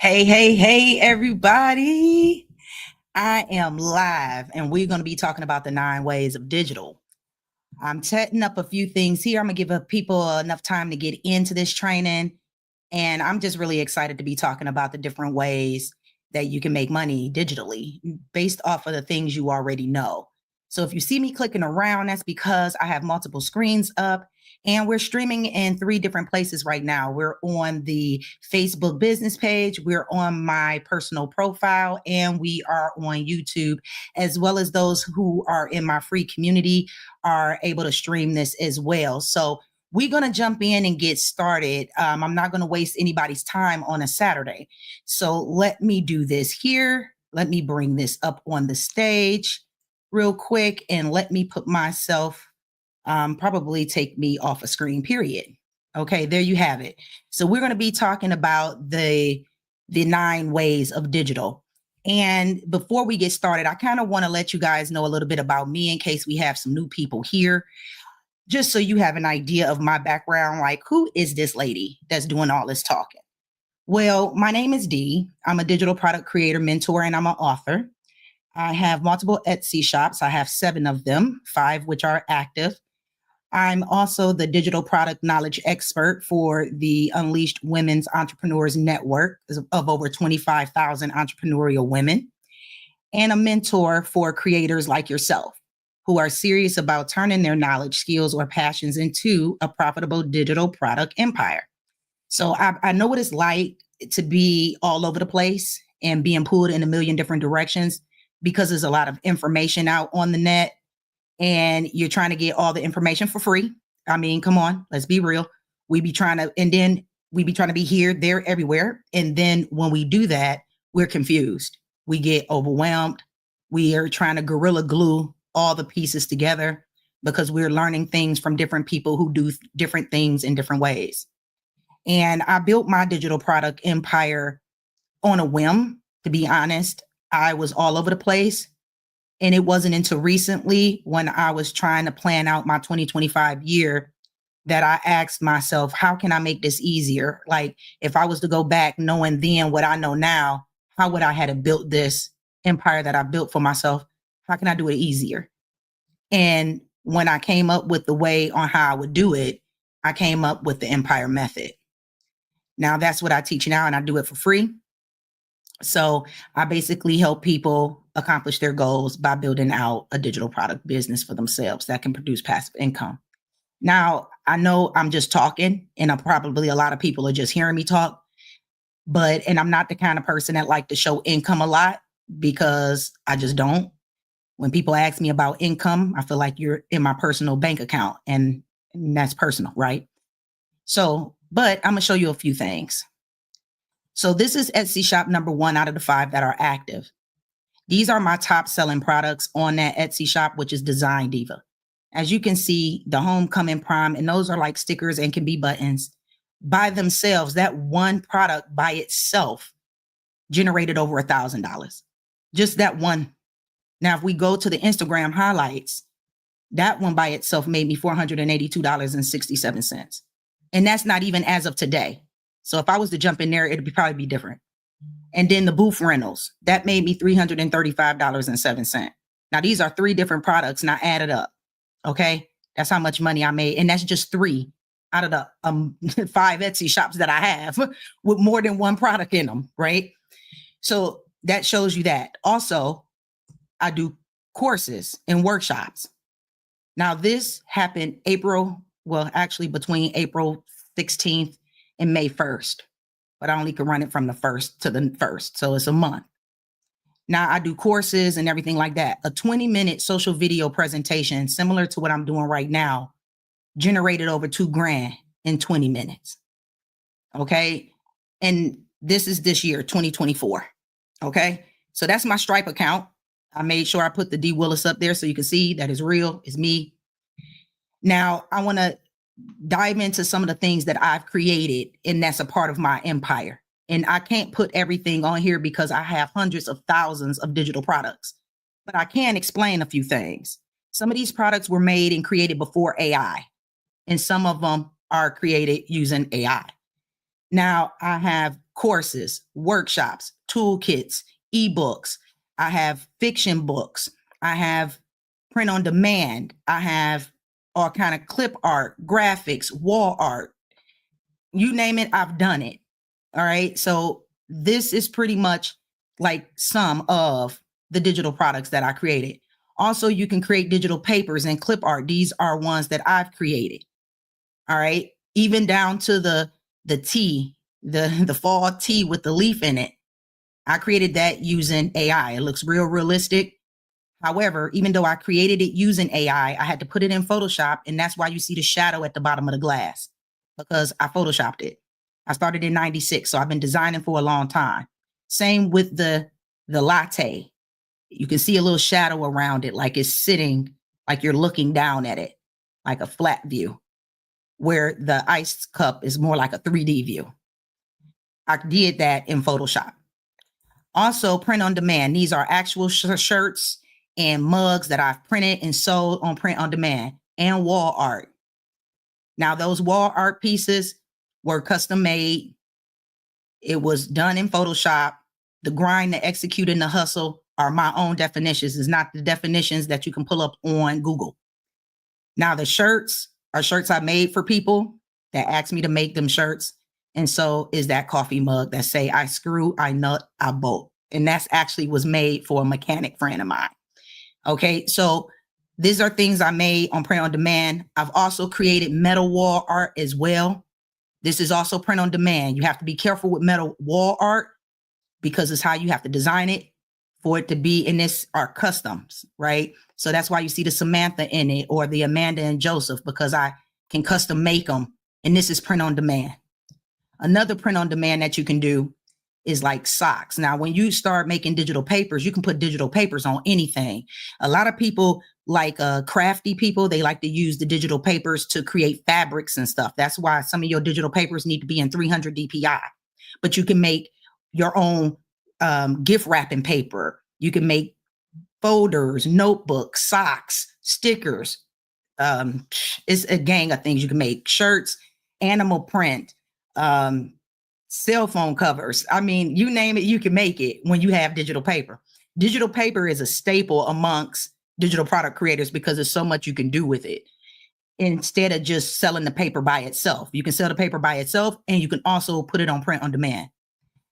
Hey, hey, hey, everybody. I am live and we're going to be talking about the 9 ways of digital. I'm setting up a few things here. I'm going to give people enough time to get into this training. And I'm just really excited to be talking about the different ways that you can make money digitally based off of the things you already know. So if you see me clicking around, that's because I have multiple screens up and we're streaming in 3 different places right now. We're on the Facebook business page, we're on my personal profile, and we are on YouTube, as well as those who are in my free community are able to stream this as well. So we're going to jump in and get started. I'm not going to waste anybody's time on a Saturday. So let me do this here. Let me bring this up on the stage real quick and let me put myself, probably take me off a screen, period. Okay, there you have it. So we're going to be talking about the 9 ways of digital. And before we get started, I kind of want to let you guys know a little bit about me in case we have some new people here, just so you have an idea of my background. Like, who is this lady that's doing all this talking? Well, my name is Dee. I'm a digital product creator, mentor, and I'm an author. I have multiple Etsy shops. I have 7 of them, 5 which are active. I'm also the digital product knowledge expert for the Unleashed Women's Entrepreneurs Network of over 25,000 entrepreneurial women, and a mentor for creators like yourself who are serious about turning their knowledge, skills, or passions into a profitable digital product empire. So I know what it's like to be all over the place and being pulled in a million different directions because there's a lot of information out on the net and you're trying to get all the information for free. I mean, come on, let's be real. We be trying to, and then we be trying to be here, there, everywhere. And then when we do that, we're confused. We get overwhelmed. We are trying to gorilla glue all the pieces together because we're learning things from different people who do different things in different ways. And I built my digital product empire on a whim, to be honest. I was all over the place. And it wasn't until recently when I was trying to plan out my 2025 year that I asked myself, how can I make this easier? Like, if I was to go back knowing then what I know now, how would I have built this empire that I built for myself? How can I do it easier? And when I came up with the way on how I would do it, I came up with the Empire Method. Now that's what I teach now, and I do it for free. So I basically help people accomplish their goals by building out a digital product business for themselves that can produce passive income. Now, I know I'm just talking, and probably a lot of people are just hearing me talk, and I'm not the kind of person that like to show income a lot because I just don't. When people ask me about income, I feel like you're in my personal bank account, and that's personal, right? So, but I'm gonna show you a few things. So this is Etsy shop number 1 out of the 5 that are active. These are my top selling products on that Etsy shop, which is Design Diva. As you can see, the Homecoming Prime, and those are like stickers and can be buttons. By themselves, that one product by itself generated over $1,000. Just that one. Now, if we go to the Instagram highlights, that one by itself made me $482.67. And that's not even as of today. So if I was to jump in there, it'd probably be different. And then the booth rentals, that made me $335.07. Now, these are 3 different products, and I added up. Okay. That's how much money I made. And that's just 3 out of the 5 Etsy shops that I have with more than one product in them. Right. So that shows you that. Also, I do courses and workshops. Now, this happened actually between April 16th and May 1st. But I only can run it from the 1st to the 1st. So it's a month. Now I do courses and everything like that. A 20-minute social video presentation, similar to what I'm doing right now, generated over $2,000 in 20 minutes. Okay. And this is this year, 2024. Okay. So that's my Stripe account. I made sure I put the D Willis up there so you can see that is real, it's me. Now I want to dive into some of the things that I've created, and that's a part of my empire. And I can't put everything on here because I have hundreds of thousands of digital products, but I can explain a few things. Some of these products were made and created before AI, and some of them are created using AI. Now I have courses, workshops, toolkits, ebooks. I have fiction books. I have print on demand. I have all kind of clip art, graphics, wall art. You name it, I've done it. All right. So this is pretty much like some of the digital products that I created. Also, you can create digital papers and clip art. These are ones that I've created. All right. Even down to the tea, the fall tea with the leaf in it. I created that using AI. It looks real realistic. However, even though I created it using AI, I had to put it in Photoshop, and that's why you see the shadow at the bottom of the glass, because I Photoshopped it. I started in 96, so I've been designing for a long time. Same with the latte. You can see a little shadow around it, like it's sitting, like you're looking down at it, like a flat view, where the ice cup is more like a 3D view. I did that in Photoshop. Also, print on demand. These are actual shirts and mugs that I've printed and sold on print on demand, and wall art. Now, those wall art pieces were custom made. It was done in Photoshop. The grind, the execute, and the hustle are my own definitions. It's not the definitions that you can pull up on Google. Now, the shirts are shirts I made for people that asked me to make them shirts. And so is that coffee mug that say, I screw, I nut, I bolt. And that's actually was made for a mechanic friend of mine. Okay, so these are things I made on print on demand. I've also created metal wall art as well. This is also print on demand. You have to be careful with metal wall art because it's how you have to design it for it to be, and this are customs, right? So that's why you see the Samantha in it or the Amanda and Joseph, because I can custom make them. And this is print on demand. Another print on demand that you can do is like socks. Now, when you start making digital papers, you can put digital papers on anything. A lot of people, like crafty people, they like to use the digital papers to create fabrics and stuff. That's why some of your digital papers need to be in 300 DPI. But you can make your own gift wrapping paper. You can make folders, notebooks, socks, stickers. It's a gang of things you can make. Shirts, animal print, cell phone covers. I mean, you name it, you can make it when you have digital paper. Digital paper is a staple amongst digital product creators because there's so much you can do with it. Instead of just selling the paper by itself, you can sell the paper by itself, and you can also put it on print on demand.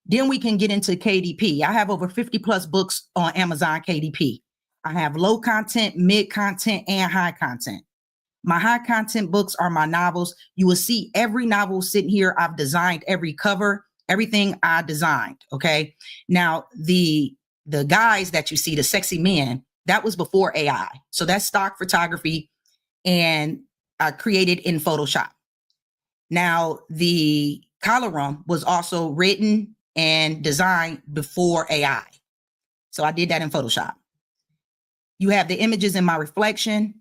Then we can get into KDP. I have over 50 plus books on Amazon KDP. I have low content, mid content, and high content. My high content books are my novels. You will see every novel sitting here. I've designed every cover, everything I designed. Okay. Now the guys that you see, the sexy men, that was before AI. So that's stock photography, and I created in Photoshop. Now the column was also written and designed before AI. So I did that in Photoshop. You have the images in my reflection.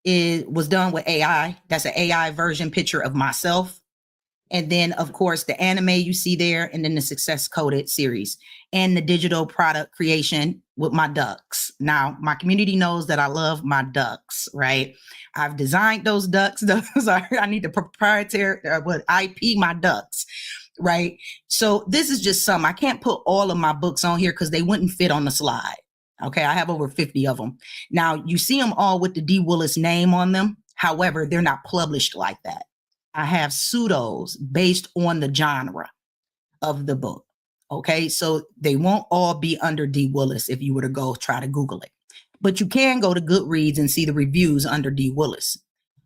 It was done with AI. That's an AI version picture of myself. And then, of course, the anime you see there, and then the Success Coded series, and the digital product creation with my ducks. Now, my community knows that I love my ducks, right? I've designed those ducks. Those are, I need the proprietary, IP my ducks, right? So this is just some. I can't put all of my books on here because they wouldn't fit on the slide. Okay, I have over 50 of them. Now, you see them all with the D. Willis name on them. However, they're not published like that. I have pseudos based on the genre of the book. Okay, so they won't all be under D. Willis if you were to go try to Google it. But you can go to Goodreads and see the reviews under D. Willis.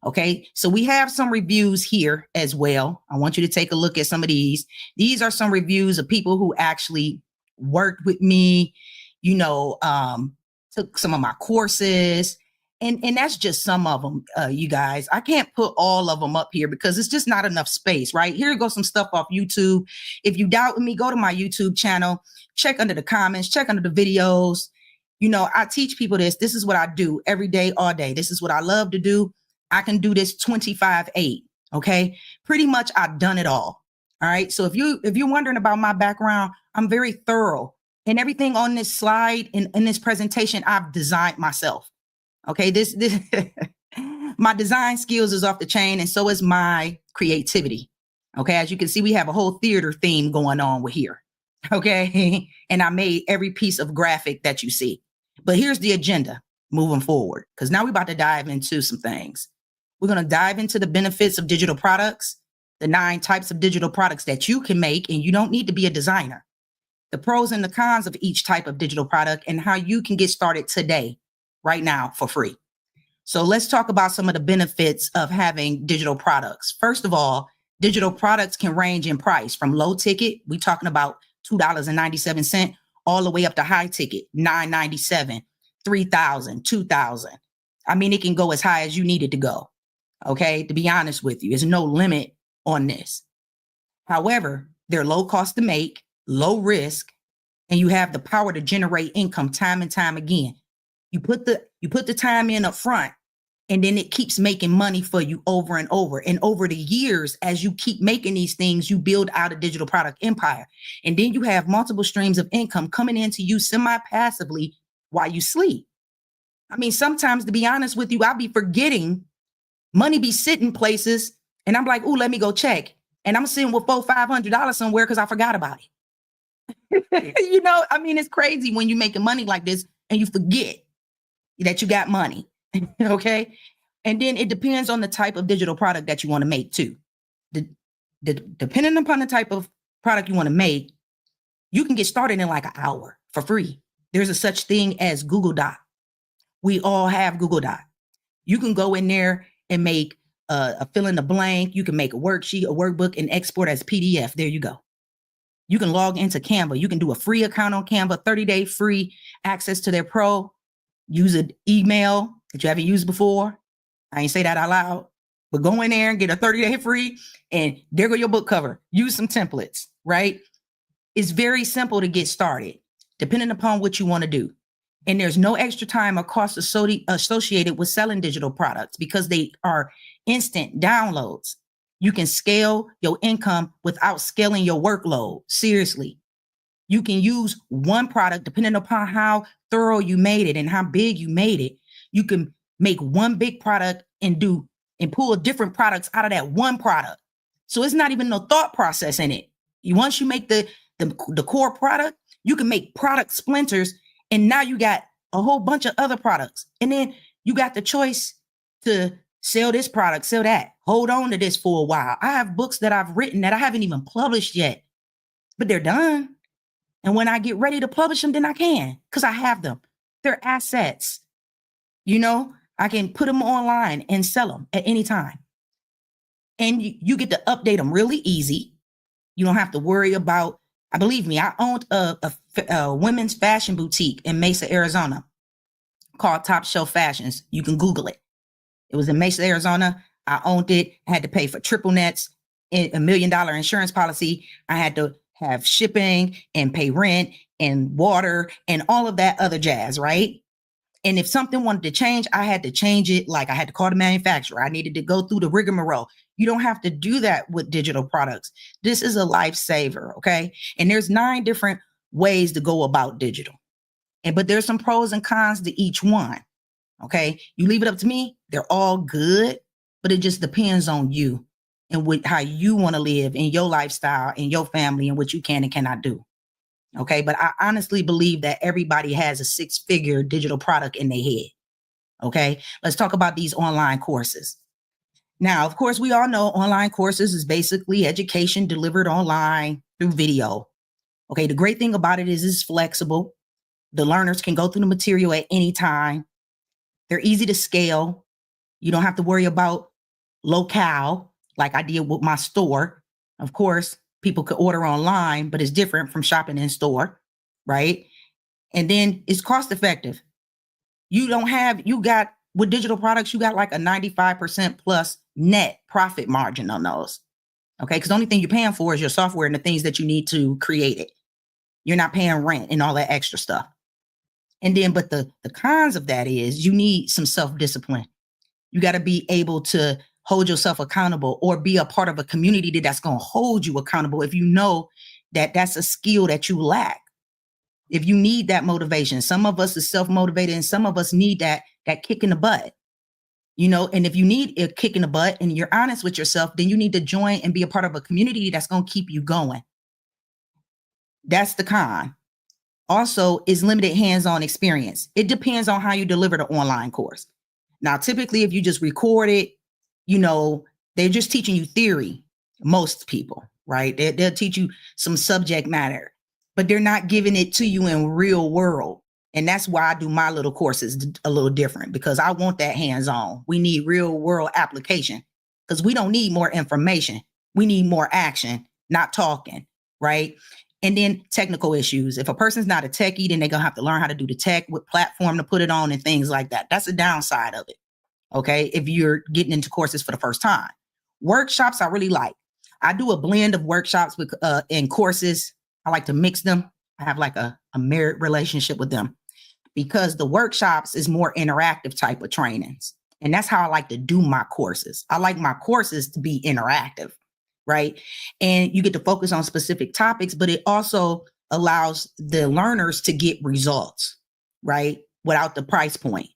Okay, so we have some reviews here as well. I want you to take a look at some of these. These are some reviews of people who actually worked with me, you know, took some of my courses, and that's just some of them, you guys. I can't put all of them up here because it's just not enough space, right? Here goes some stuff off YouTube. If you doubt me, go to my YouTube channel, check under the comments, check under the videos. You know, I teach people this. This is what I do every day, all day. This is what I love to do. I can do this 25/8, okay? Pretty much I've done it all. All right. So if you're wondering about my background, I'm very thorough. And everything on this slide in this presentation, I've designed myself. Okay, this my design skills is off the chain, and so is my creativity. Okay, as you can see, we have a whole theater theme going on with here. Okay, and I made every piece of graphic that you see. But here's the agenda moving forward, because now we're about to dive into some things. We're going to dive into the benefits of digital products, the 9 types of digital products that you can make, and you don't need to be a designer, the pros and the cons of each type of digital product, and how you can get started today, right now, for free. So let's talk about some of the benefits of having digital products. First of all, digital products can range in price from low ticket, we're talking about $2.97, all the way up to high ticket, $9.97, $3,000, $2,000. I mean, it can go as high as you need it to go. Okay, to be honest with you, there's no limit on this. However, they're low cost to make, low risk, and you have the power to generate income time and time again. You put the time in up front, and then it keeps making money for you over and over. And over the years, as you keep making these things, you build out a digital product empire. And then you have multiple streams of income coming into you semi-passively while you sleep. I mean, sometimes, to be honest with you, I'll be forgetting, money be sitting places, and I'm like, "Ooh, let me go check." And I'm sitting with $400-$500 somewhere because I forgot about it. You know, I mean, it's crazy when you're making money like this and you forget that you got money. Okay. And then it depends on the type of digital product that you want to make too. Depending upon the type of product you want to make, you can get started in like an hour for free. There's a such thing as Google Doc. We all have Google Doc. You can go in there and make a fill in the blank. You can make a worksheet, a workbook, and export as PDF. There you go. You can log into Canva. You can do a free account on Canva, 30-day free access to their pro. Use an email that you haven't used before. I ain't say that out loud, but go in there and get a 30-day free, and there go your book cover. Use some templates, right? It's very simple to get started, depending upon what you want to do. And there's no extra time or cost associated with selling digital products because they are instant downloads. You can scale your income without scaling your workload. Seriously. You can use one product depending upon how thorough you made it and how big you made it. You can make one big product and pull different products out of that one product. So it's not even no thought process in it. Once you make the core product, you can make product splinters, and now you got a whole bunch of other products. And then you got the choice to sell this product, sell that, hold on to this for a while. I have books that I've written that I haven't even published yet, but they're done. And when I get ready to publish them, then I can, because I have them. They're assets. You know, I can put them online and sell them at any time. And you get to update them really easy. You don't have to worry about, believe me, I owned a women's fashion boutique in Mesa, Arizona called Top Shelf Fashions. You can Google it. It was in Mesa, Arizona. I owned it. I had to pay for triple nets, $1 million insurance policy. I had to have shipping and pay rent and water and all of that other jazz, right? And if something wanted to change, I had to change it. Like I had to call the manufacturer. I needed to go through the rigmarole. You don't have to do that with digital products. This is a lifesaver, okay? And there's 9 different ways to go about digital. But there's some pros and cons to each one, okay? You leave it up to me, they're all good, but it just depends on you and how you want to live in your lifestyle, in your family, and what you can and cannot do. Okay. But I honestly believe that everybody has a 6-figure digital product in their head. Okay. Let's talk about these online courses. Now, of course, we all know online courses is basically education delivered online through video. Okay. The great thing about it is it's flexible. The learners can go through the material at any time. They're easy to scale. You don't have to worry about locale like I did with my store. Of course, people could order online, but it's different from shopping in store, right? And then it's cost effective. With digital products, you got like a 95% plus net profit margin on those. Okay. Because the only thing you're paying for is your software and the things that you need to create it. You're not paying rent and all that extra stuff. And then, but the cons of that is you need some self-discipline. You got to be able to hold yourself accountable or be a part of a community that's going to hold you accountable if you know that that's a skill that you lack. If you need that motivation, some of us is self-motivated and some of us need that kick in the butt. And if you need a kick in the butt and you're honest with yourself, then you need to join and be a part of a community that's going to keep you going. That's the con. Also, is limited hands-on experience. It depends on how you deliver the online course. Now, typically, if you just record it, they're just teaching you theory, most people, right? They'll teach you some subject matter, but they're not giving it to you in real world. And that's why I do my little courses a little different, because I want that hands-on. We need real world application, because we don't need more information. We need more action, not talking, right? And then technical issues. If a person's not a techie, then they're going to have to learn how to do the tech, what platform to put it on and things like that. That's the downside of it, okay, if you're getting into courses for the first time. Workshops I really like. I do a blend of workshops and courses. I like to mix them. I have like a merit relationship with them, because the workshops is more interactive type of trainings. And that's how I like to do my courses. I like my courses to be interactive, right? And you get to focus on specific topics, but it also allows the learners to get results, right? Without the price point.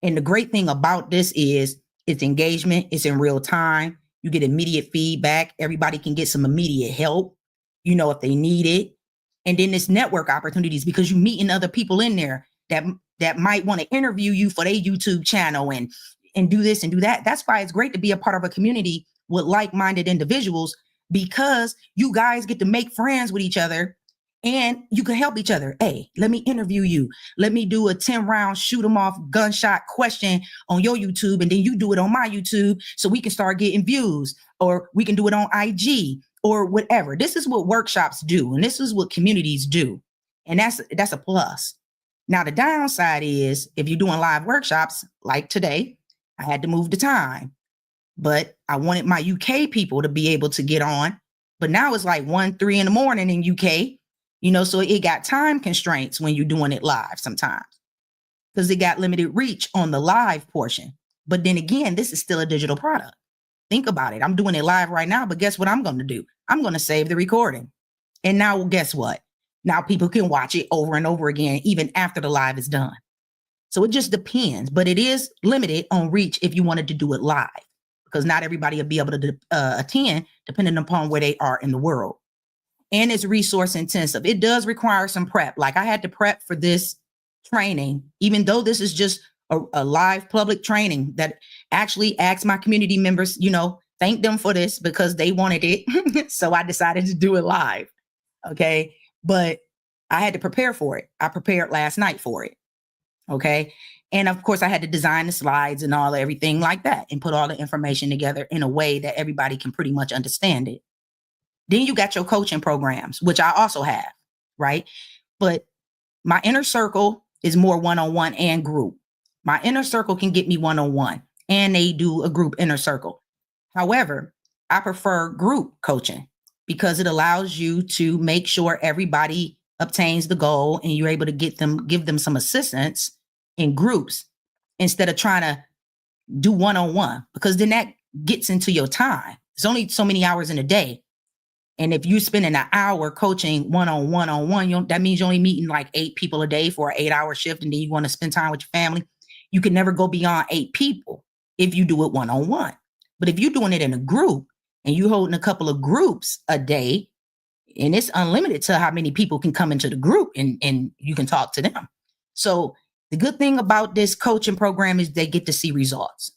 And the great thing about this is it's engagement. It's in real time. You get immediate feedback. Everybody can get some immediate help, if they need it. And then it's network opportunities, because you're meeting other people in there that might want to interview you for their YouTube channel and do this and do that. That's why it's great to be a part of a community with like-minded individuals, because you guys get to make friends with each other and you can help each other. Hey, let me interview you. Let me do a 10-round shoot 'em off gunshot question on your YouTube, and then you do it on my YouTube so we can start getting views, or we can do it on IG or whatever. This is what workshops do, and this is what communities do. And that's a plus. Now, the downside is if you're doing live workshops like today, I had to move the time, but I wanted my UK people to be able to get on. But now it's like 1, 3 in the morning in UK, so it got time constraints when you're doing it live sometimes, because it got limited reach on the live portion. But then again, this is still a digital product. Think about it. I'm doing it live right now, but guess what I'm going to do? I'm going to save the recording. And now guess what? Now people can watch it over and over again, even after the live is done. So it just depends, but it is limited on reach if you wanted to do it live, because not everybody will be able to attend depending upon where they are in the world. And it's resource intensive. It does require some prep. Like I had to prep for this training, even though this is just a live public training that actually asks my community members, thank them for this because they wanted it. So I decided to do it live. Okay. But I had to prepare for it. I prepared last night for it. Okay. And of course I had to design the slides and everything like that, and put all the information together in a way that everybody can pretty much understand it. Then you got your coaching programs, which I also have, right? But my inner circle is more one-on-one and group. My inner circle can get me one-on-one, and they do a group inner circle. However, I prefer group coaching because it allows you to make sure everybody obtains the goal and you're able to give them some assistance in groups instead of trying to do one-on-one, because then that gets into your time. There's only so many hours in a day. And if you're spending an hour coaching one-on-one, that means you're only meeting like 8 people a day for an 8-hour shift, and then you want to spend time with your family. You can never go beyond 8 people if you do it one-on-one. But if you're doing it in a group and you're holding a couple of groups a day, and it's unlimited to how many people can come into the group and you can talk to them. So the good thing about this coaching program is they get to see results.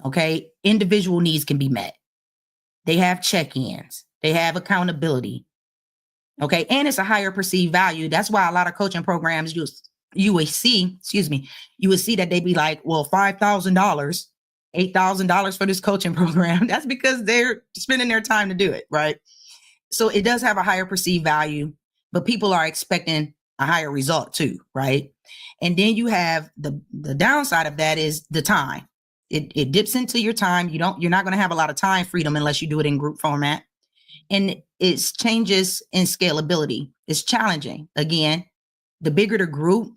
Okay. Individual needs can be met. They have check-ins. They have accountability. Okay. And it's a higher perceived value. That's why a lot of coaching programs you would see that they'd be like, well, $5,000, $8,000 for this coaching program. That's because they're spending their time to do it. Right. So it does have a higher perceived value, but people are expecting a higher result too. Right. And then you have the downside of that is the time. It dips into your time. You're not going to have a lot of time freedom unless you do it in group format. And it changes in scalability. It's challenging. Again, the bigger the group,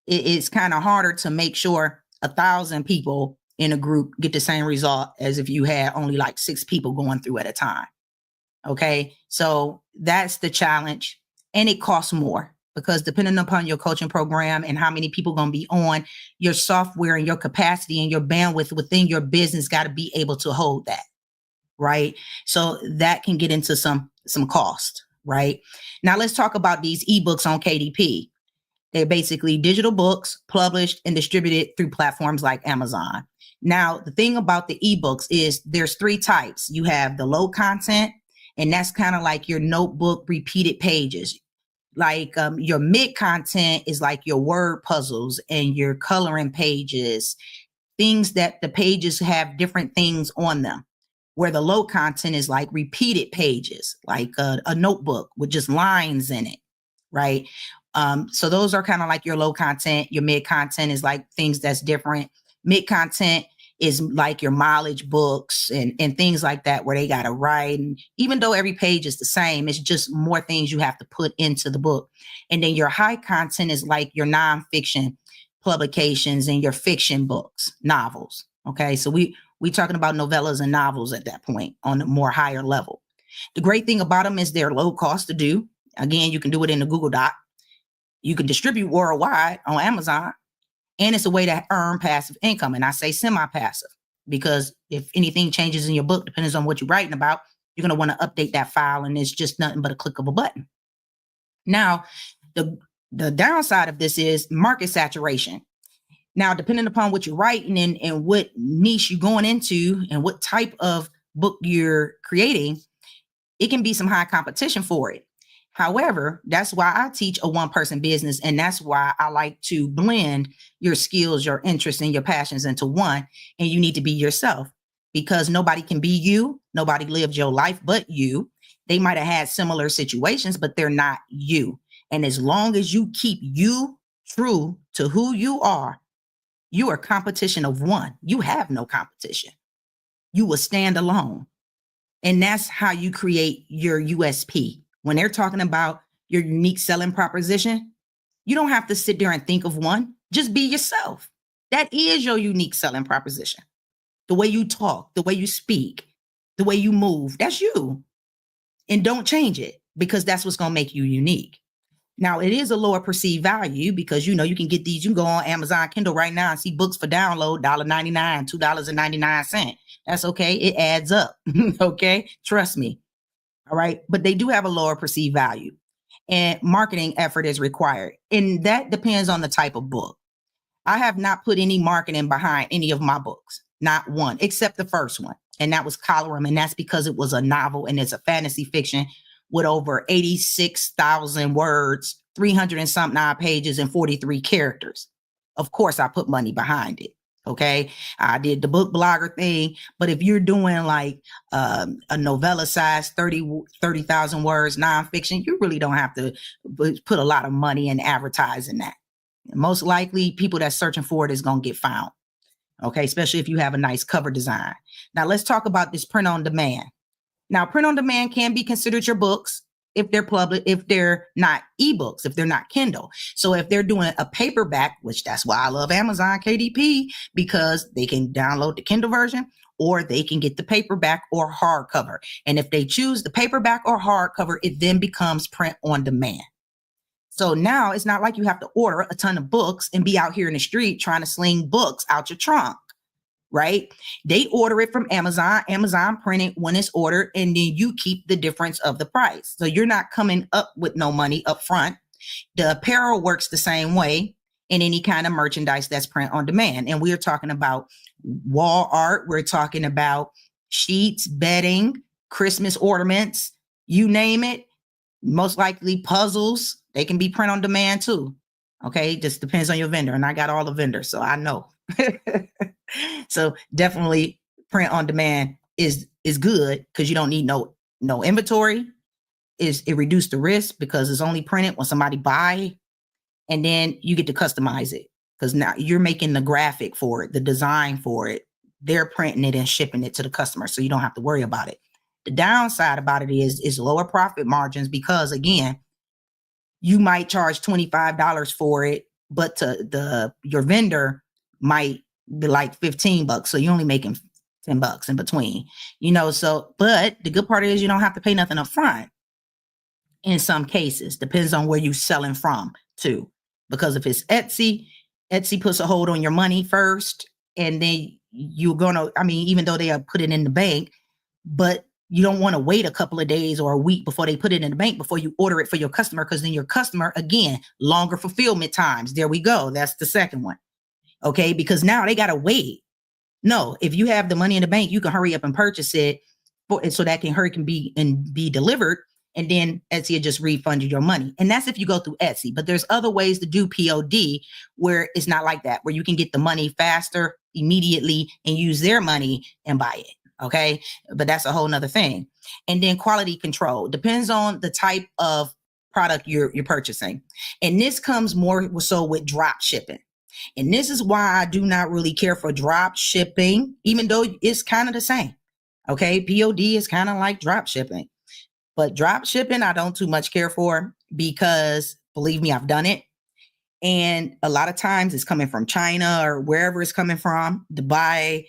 it's kind of harder to make sure 1,000 people in a group get the same result as if you had only like 6 people going through at a time. Okay. So that's the challenge. And it costs more. because depending upon your coaching program and how many people going to be on, your software and your capacity and your bandwidth within your business got to be able to hold that, right? So that can get into some cost, right? Now let's talk about these ebooks on KDP. They're basically digital books published and distributed through platforms like Amazon. Now, the thing about the ebooks is there's 3 types. You have the low content, and that's kind of like your notebook repeated pages. Like your mid content is like your word puzzles and your coloring pages, things that the pages have different things on them. Where the low content is like repeated pages, like a notebook with just lines in it, right? So those are kind of like your low content. Your mid content is like things that's different. Mid content is like your mileage books and things like that, where they got to write. And even though every page is the same, it's just more things you have to put into the book. And then your high content is like your nonfiction publications and your fiction books, novels. Okay, so we talking about novellas and novels at that point on a more higher level. The great thing about them is they're low cost to do. Again, you can do it in a Google Doc. You can distribute worldwide on Amazon, and it's a way to earn passive income. And I say semi-passive because if anything changes in your book, depends on what you're writing about, you're going to want to update that file, and it's just nothing but a click of a button. Now, the downside of this is market saturation. Now, depending upon what you're writing and what niche you're going into and what type of book you're creating, it can be some high competition for it. However, that's why I teach a one-person business, and that's why I like to blend your skills, your interests, and your passions into one, and you need to be yourself, because nobody can be you. Nobody lived your life but you. They might have had similar situations, but they're not you. And as long as you keep you true to who you are competition of one. You have no competition. You will stand alone. And that's how you create your USP. When they're talking about your unique selling proposition, you don't have to sit there and think of one. Just be yourself. That is your unique selling proposition. The way you talk, the way you speak, the way you move, that's you. And don't change it, because that's what's going to make you unique. Now, it is a lower perceived value because, you can get these. You can go on Amazon Kindle right now and see books for download, $1.99, $2.99. That's okay. It adds up. Okay. Trust me. All right. But they do have a lower perceived value, and marketing effort is required. And that depends on the type of book. I have not put any marketing behind any of my books, not one, except the first one. And that was Colorum. And that's because it was a novel and it's a fantasy fiction with over 86,000 words, 300 and something odd pages, and 43 characters. Of course, I put money behind it. Okay. I did the book blogger thing. But if you're doing like a novella size, 30,000 words, nonfiction, you really don't have to put a lot of money in advertising that. Most likely people that's searching for it is going to get found. Okay. Especially if you have a nice cover design. Now let's talk about this print on demand. Now, print on demand can be considered your books if they're public, if they're not ebooks, if they're not Kindle. So if they're doing a paperback, which that's why I love Amazon KDP, because they can download the Kindle version or they can get the paperback or hardcover. And if they choose the paperback or hardcover, it then becomes print on demand. So now it's not like you have to order a ton of books and be out here in the street trying to sling books out your trunk. Right? They order it from Amazon print it when it's ordered, and then you keep the difference of the price. So you're not coming up with no money up front. The apparel works the same way in any kind of merchandise that's print on demand. And we're talking about wall art. We're talking about sheets, bedding, Christmas ornaments, you name it. Most likely puzzles. They can be print on demand too. Okay. Just depends on your vendor. And I got all the vendors, so I know. So definitely print on demand is good because you don't need no inventory. It reduced the risk because it's only printed when somebody buy, and then you get to customize it because now you're making the graphic for it, the design for it. They're printing it and shipping it to the customer, so you don't have to worry about it. The downside about it is lower profit margins because, again, you might charge $25 for it, but your vendor might be like $15. So you're only making $10 in between, so, but the good part is you don't have to pay nothing up front. in some cases. Depends on where you're selling from too. Because if it's Etsy, Etsy puts a hold on your money first, and then you're gonna, I mean, even though they are put it in the bank, but you don't want to wait a couple of days or a week before they put it in the bank before you order it for your customer, because then your customer, again, longer fulfillment times. There we go. That's the second one. Okay, because now they gotta wait. No, if you have the money in the bank, you can hurry up and purchase it so that can be delivered, and then Etsy will just refund you your money. And that's if you go through Etsy. But there's other ways to do POD where it's not like that, where you can get the money faster, immediately, and use their money and buy it. Okay, but that's a whole nother thing. And then quality control depends on the type of product you're purchasing, and this comes more so with drop shipping. And this is why I do not really care for drop shipping, even though it's kind of the same. Okay, POD is kind of like drop shipping, but drop shipping I don't too much care for, because believe me, I've done it. And a lot of times it's coming from China or wherever it's coming from, Dubai,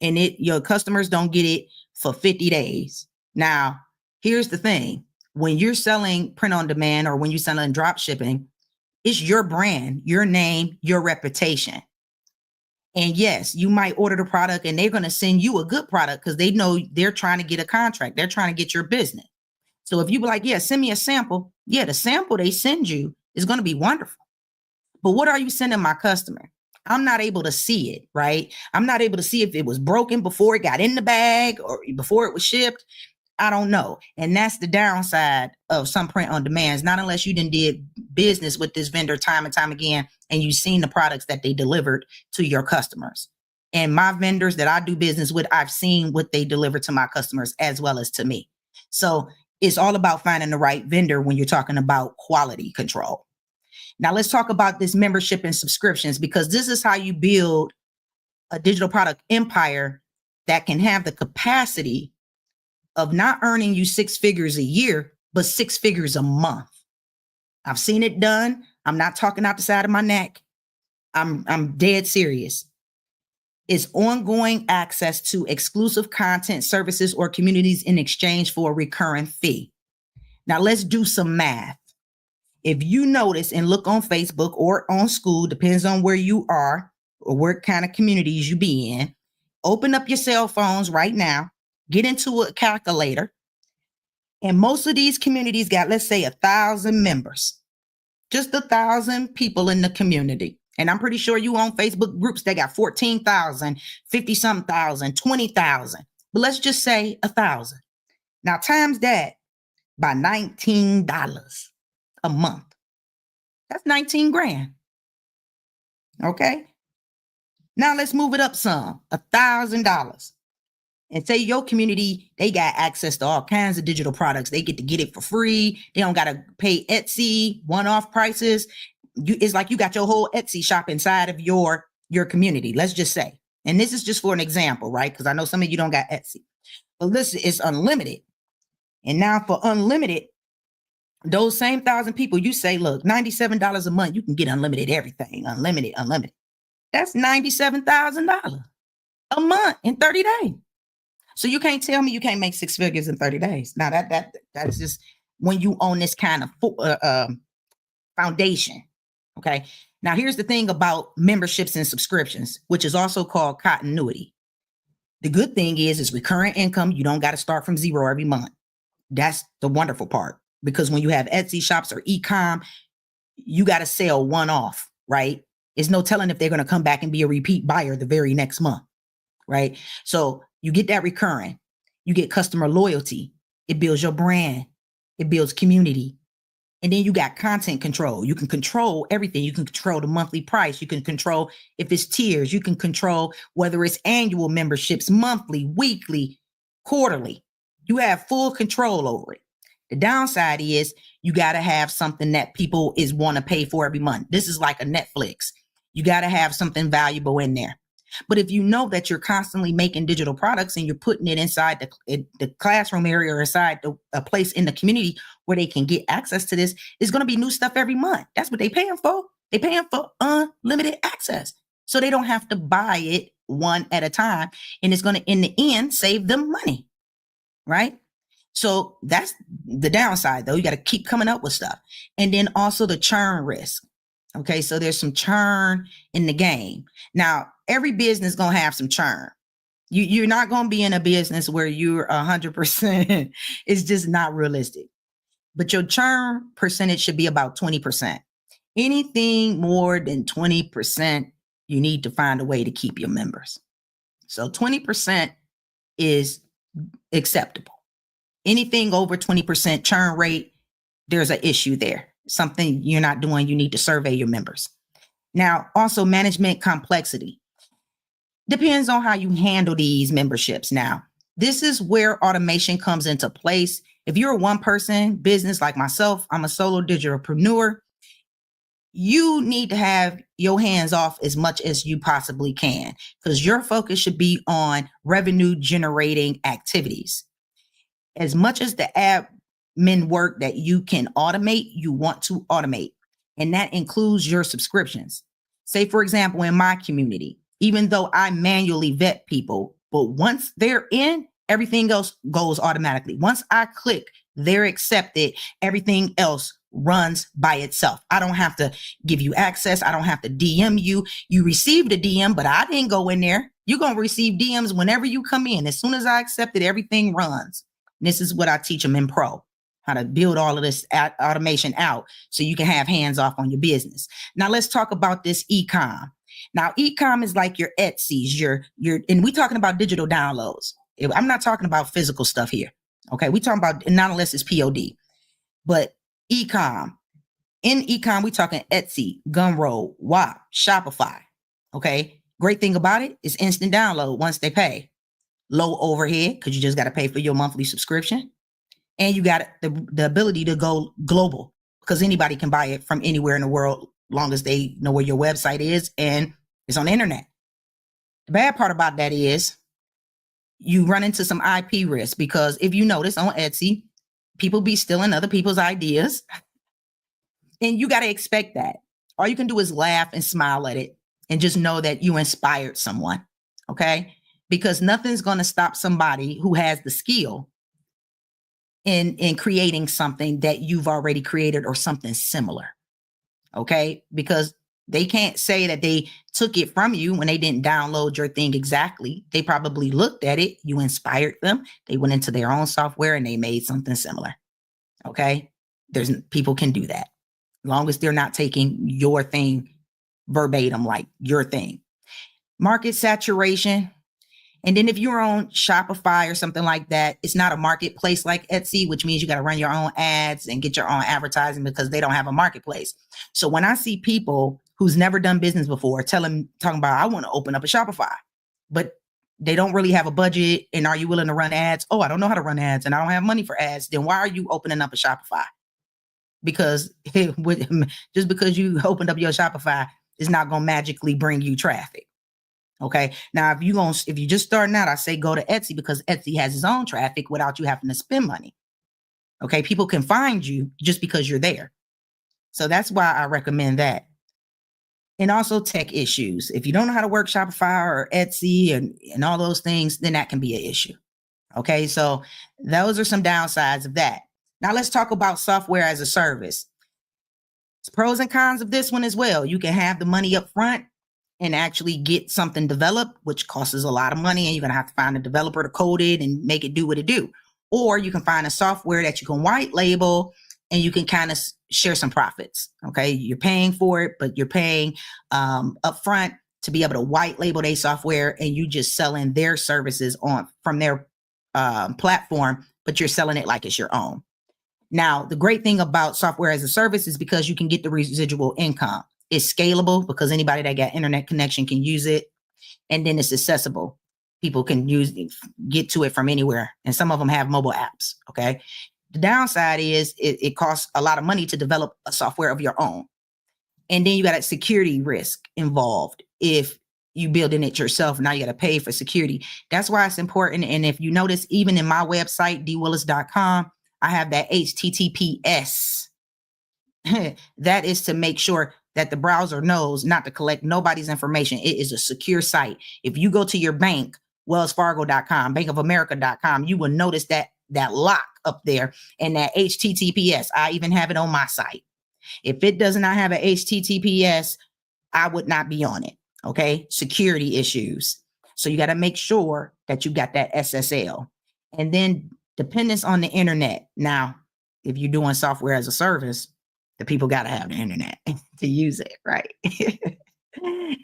and your customers don't get it for 50 days. Now, here's the thing. When you're selling print on demand or when you're selling drop shipping, it's your brand, your name, your reputation. And yes, you might order the product and they're going to send you a good product because they know they're trying to get a contract. They're trying to get your business. So if you be like, yeah, send me a sample. Yeah, the sample they send you is going to be wonderful. But what are you sending my customer? I'm not able to see it, right? I'm not able to see if it was broken before it got in the bag or before it was shipped. I don't know. And that's the downside of some print on demands. Not unless you did business with this vendor time and time again, and you've seen the products that they delivered to your customers. And my vendors that I do business with, I've seen what they deliver to my customers as well as to me. So it's all about finding the right vendor when you're talking about quality control. Now let's talk about this membership and subscriptions, because this is how you build a digital product empire that can have the capacity of not earning you 6 figures a year, but 6 figures a month. I've seen it done. I'm not talking out the side of my neck. I'm dead serious. It's ongoing access to exclusive content, services, or communities in exchange for a recurring fee. Now let's do some math. If you notice and look on Facebook or on school, depends on where you are or what kind of communities you be in, open up your cell phones right now, get into a calculator. And most of these communities got, let's say, 1,000 members, just 1,000 people in the community. And I'm pretty sure you on Facebook groups that got 14,000, 50-something thousand, 20,000. But let's just say 1,000. Now times that by $19 a month. That's 19 grand. Okay. Now let's move it up some, $1,000. And say your community, they got access to all kinds of digital products. They get it for free. They don't got to pay Etsy one-off prices. It's like you got your whole Etsy shop inside of your community, let's just say. And this is just for an example, right? Because I know some of you don't got Etsy. But listen, it's unlimited. And now for unlimited, those same 1,000 people, you say, look, $97 a month, you can get unlimited everything, unlimited. That's $97,000 a month in 30 days. So you can't tell me you can't make 6 figures in 30 days. Now that's just when you own this kind of foundation. Okay. Now here's the thing about memberships and subscriptions, which is also called continuity. The good thing is recurring income. You don't got to start from zero every month. That's the wonderful part, because when you have Etsy shops or e-com, you got to sell one off, right? There's no telling if they're going to come back and be a repeat buyer the very next month, right? So you get that recurring, you get customer loyalty. It builds your brand. It builds community. And then you got content control. You can control everything. You can control the monthly price. You can control if it's tiers. You can control whether it's annual memberships, monthly, weekly, quarterly. You have full control over it. The downside is you got to have something that people want to pay for every month. This is like a Netflix. You got to have something valuable in there. But if you know that you're constantly making digital products and you're putting it inside the classroom area or inside a place in the community where they can get access to this, it's going to be new stuff every month. That's what they're paying for. They're paying for unlimited access. So they don't have to buy it one at a time. And it's going to, in the end, save them money, right? So that's the downside, though. You got to keep coming up with stuff. And then also the churn risk. Okay, so there's some churn in the game. Now, every business going to have some churn. You're not going to be in a business where you're 100%. It's just not realistic. But your churn percentage should be about 20%. Anything more than 20%, you need to find a way to keep your members. So 20% is acceptable. Anything over 20% churn rate, there's an issue there. Something you're not doing, you need to survey your members. Now, also management complexity. Depends on how you handle these memberships. Now, this is where automation comes into place. If you're a one-person business like myself, I'm a solo digitalpreneur, you need to have your hands off as much as you possibly can, because your focus should be on revenue generating activities. As much as the admin work that you can automate, you want to automate. And that includes your subscriptions. Say, for example, in my community, even though I manually vet people, but once they're in, everything else goes automatically. Once I click, they're accepted, everything else runs by itself. I don't have to give you access. I don't have to DM you. You received a DM, but I didn't go in there. You're going to receive DMs whenever you come in. As soon as I accept it, everything runs. And this is what I teach them in Pro, how to build all of this automation out so you can have hands off on your business. Now let's talk about this e-com. Now, e-com is like your Etsy's, and we're talking about digital downloads. I'm not talking about physical stuff here. Okay. We're talking about, not unless it's POD, but e-com. In e-com, we're talking Etsy, Gumroad, WAP, Shopify. Okay. Great thing about it is instant download once they pay. Low overhead, because you just got to pay for your monthly subscription. And you got the ability to go global, because anybody can buy it from anywhere in the world, long as they know where your website is and it's on the internet. The bad part about that is you run into some IP risk, because if you notice on Etsy, people be stealing other people's ideas, and you got to expect that. All you can do is laugh and smile at it and just know that you inspired someone. Okay. Because nothing's going to stop somebody who has the skill in creating something that you've already created or something similar. Okay. Because they can't say that they took it from you when they didn't download your thing exactly. They probably looked at it. You inspired them. They went into their own software and they made something similar. Okay. People can do that as long as they're not taking your thing verbatim, like your thing. Market saturation. And then if you're on Shopify or something like that, it's not a marketplace like Etsy, which means you got to run your own ads and get your own advertising, because they don't have a marketplace. So when I see people who's never done business before talking about, I want to open up a Shopify, but they don't really have a budget. And are you willing to run ads? Oh, I don't know how to run ads and I don't have money for ads. Then why are you opening up a Shopify? Because just because you opened up your Shopify is not going to magically bring you traffic. Okay. Now, if you just starting out, I say go to Etsy, because Etsy has its own traffic without you having to spend money. Okay. People can find you just because you're there. So that's why I recommend that. And also tech issues. If you don't know how to work Shopify or Etsy and all those things, then that can be an issue. Okay. So those are some downsides of that. Now let's talk about software as a service. There's pros and cons of this one as well. You can have the money up front and actually get something developed, which costs a lot of money, and you're going to have to find a developer to code it and make it do what it do. Or you can find a software that you can white label and you can kind of share some profits. Okay. You're paying for it, but you're paying upfront to be able to white label their software, and you just selling their services from their platform, but you're selling it like it's your own. Now, the great thing about software as a service is because you can get the residual income. It's scalable because anybody that got internet connection can use it. And then it's accessible. People can get to it from anywhere. And some of them have mobile apps. Okay. The downside is it costs a lot of money to develop a software of your own. And then you got a security risk involved. If you building it yourself, now you got to pay for security. That's why it's important. And if you notice, even in my website, dwillis.com, I have that HTTPS. That is to make sure that the browser knows not to collect nobody's information. It is a secure site. If you go to your bank, wellsfargo.com, bankofamerica.com, you will notice that that lock up there and that HTTPS. I even have it on my site. If it does not have a HTTPS, I would not be on it. Okay. Security issues. So you got to make sure that you got that SSL. And then dependence on the internet. Now, if you're doing software as a service, the people got to have the internet to use it, right?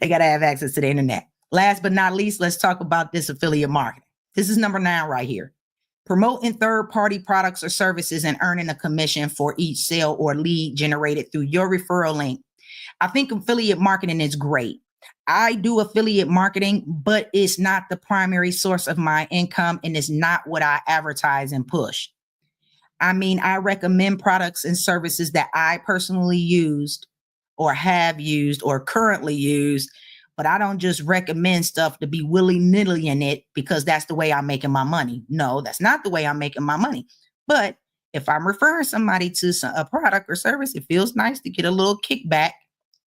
They got to have access to the internet. Last but not least, let's talk about this affiliate marketing. This is number 9 right here. Promoting third-party products or services and earning a commission for each sale or lead generated through your referral link. I think affiliate marketing is great. I do affiliate marketing, but it's not the primary source of my income and it's not what I advertise and push. I mean, I recommend products and services that I personally used or have used or currently use, but I don't just recommend stuff to be willy-nilly in it because that's the way I'm making my money. No, that's not the way I'm making my money. But if I'm referring somebody to a product or service, it feels nice to get a little kickback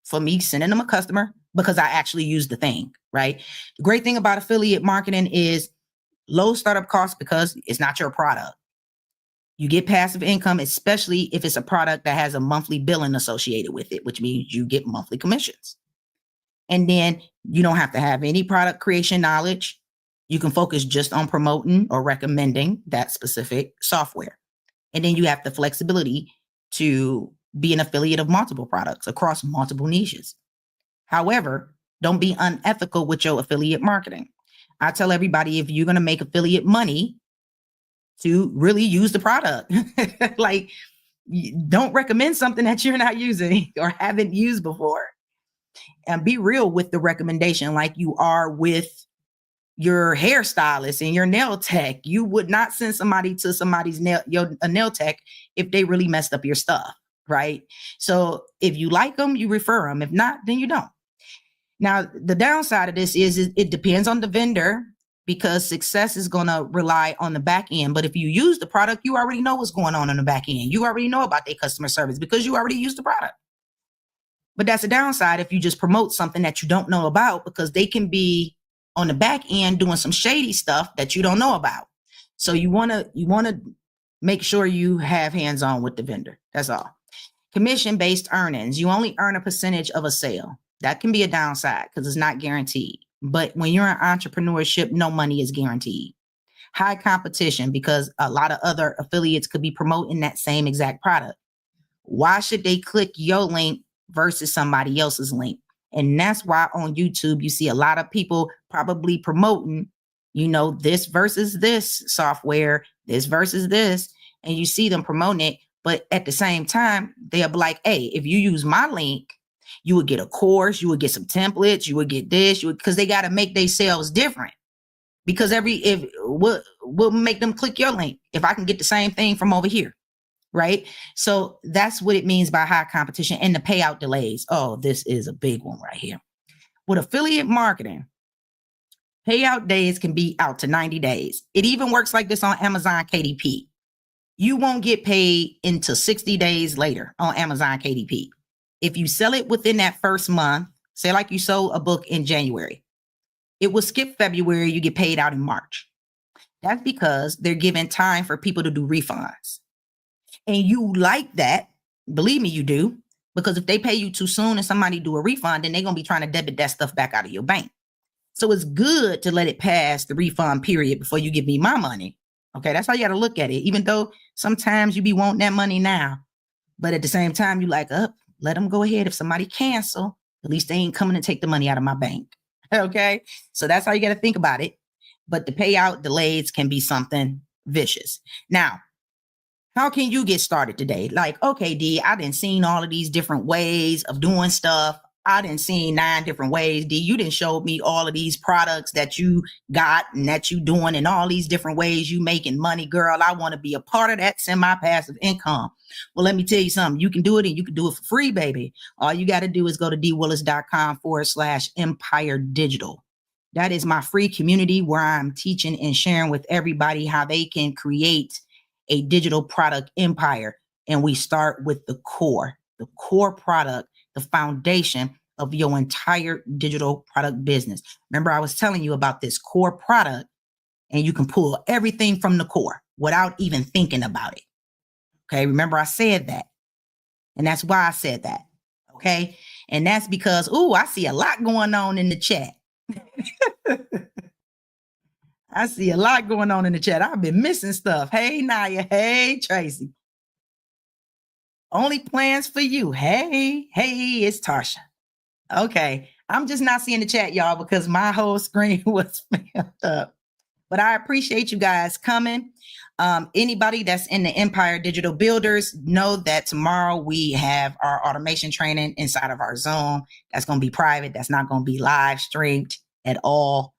for me sending them a customer because I actually use the thing, right? The great thing about affiliate marketing is low startup costs because it's not your product. You get passive income, especially if it's a product that has a monthly billing associated with it, which means you get monthly commissions. And then you don't have to have any product creation knowledge. You can focus just on promoting or recommending that specific software. And then you have the flexibility to be an affiliate of multiple products across multiple niches. However, don't be unethical with your affiliate marketing. I tell everybody, if you're going to make affiliate money, to really use the product. Like, don't recommend something that you're not using or haven't used before. And be real with the recommendation like you are with your hairstylist and your nail tech. You would not send somebody to somebody's nail tech if they really messed up your stuff, right? So if you like them, you refer them. If not, then you don't. Now, the downside of this is it depends on the vendor because success is going to rely on the back end. But if you use the product, you already know what's going on the back end. You already know about their customer service because you already use the product. But that's a downside if you just promote something that you don't know about because they can be on the back end doing some shady stuff that you don't know about. So you want to make sure you have hands-on with the vendor. That's all. Commission-based earnings. You only earn a percentage of a sale. That can be a downside because it's not guaranteed. But when you're in entrepreneurship, no money is guaranteed. High competition because a lot of other affiliates could be promoting that same exact product. Why should they click your link versus somebody else's link? And that's why on YouTube, you see a lot of people probably promoting, this versus this software, this versus this, and you see them promoting it. But at the same time, they'll be like, hey, if you use my link, you would get a course, you would get some templates, you would get this, because they got to make their sales different. Because what make them click your link if I can get the same thing from over here, right? So that's what it means by high competition and the payout delays. Oh, this is a big one right here. With affiliate marketing, payout days can be out to 90 days. It even works like this on Amazon KDP. You won't get paid until 60 days later on Amazon KDP. If you sell it within that first month, say like you sold a book in January, it will skip February, you get paid out in March. That's because they're giving time for people to do refunds. And you like that, believe me, you do, because if they pay you too soon and somebody do a refund, then they're going to be trying to debit that stuff back out of your bank. So it's good to let it pass the refund period before you give me my money. Okay, that's how you got to look at it, even though sometimes you be wanting that money now. But at the same time, you like, let them go ahead. If somebody cancel, at least they ain't coming to take the money out of my bank. Okay, so that's how you got to think about it. But the payout delays can be something vicious. Now, how can you get started today? Like, okay, D, I done seen all of these different ways of doing stuff. I done seen 9 different ways. D, you didn't show me all of these products that you got and that you doing and all these different ways you making money. Girl, I want to be a part of that semi-passive income. Well, let me tell you something. You can do it and you can do it for free, baby. All you got to do is go to dwillis.com/Empire Digital. That is my free community where I'm teaching and sharing with everybody how they can create a digital product empire. And we start with the core product, the foundation of your entire digital product business. Remember, I was telling you about this core product, and you can pull everything from the core. without even thinking about it. Okay, remember I said that. And that's why I said that. Okay, and that's because, I see a lot going on in the chat. I see a lot going on in the chat. I've been missing stuff. Hey, Naya. Hey, Tracy. Only plans for you. Hey, it's Tarsha. Okay, I'm just not seeing the chat, y'all, because my whole screen was filled up. But I appreciate you guys coming. Anybody that's in the Empire Digital Builders, know that tomorrow we have our automation training inside of our Zoom. That's going to be private. That's not going to be live streamed at all.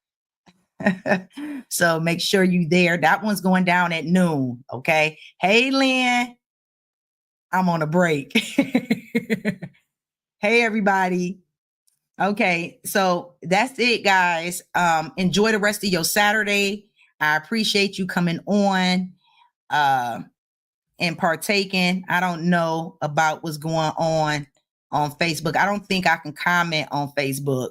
So make sure you there. That one's going down at noon. Okay. Hey, Lynn, I'm on a break. Hey, everybody. Okay. So that's it, guys. Enjoy the rest of your Saturday. I appreciate you coming on and partaking. I don't know about what's going on Facebook. I don't think I can comment on Facebook.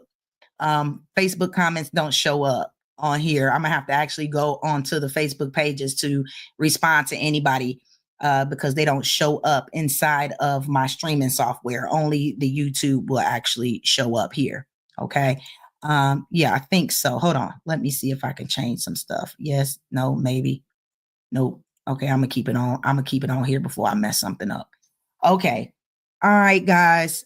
Facebook comments don't show up on here. I'm gonna have to actually go onto the Facebook pages to respond to anybody because they don't show up inside of my streaming software. Only the YouTube will actually show up here. Okay. Yeah, I think so. Hold on. Let me see if I can change some stuff. Yes, no, maybe. Nope. Okay, I'm gonna keep it on. I'm gonna keep it on here before I mess something up. Okay. All right, guys.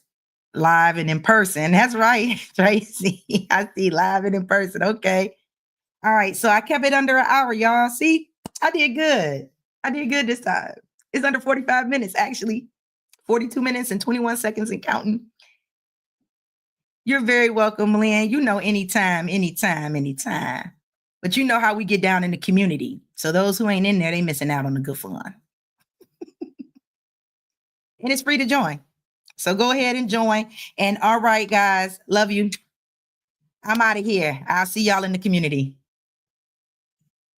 Live and in person. That's right, Tracy. I see live and in person. Okay. All right. So I kept it under an hour, y'all. See, I did good. I did good this time. It's under 45 minutes, actually. 42 minutes and 21 seconds and counting. You're very welcome, Lynn. You know, anytime. But you know how we get down in the community. So those who ain't in there, they missing out on the good fun. And it's free to join. So go ahead and join. And all right, guys, love you. I'm out of here. I'll see y'all in the community.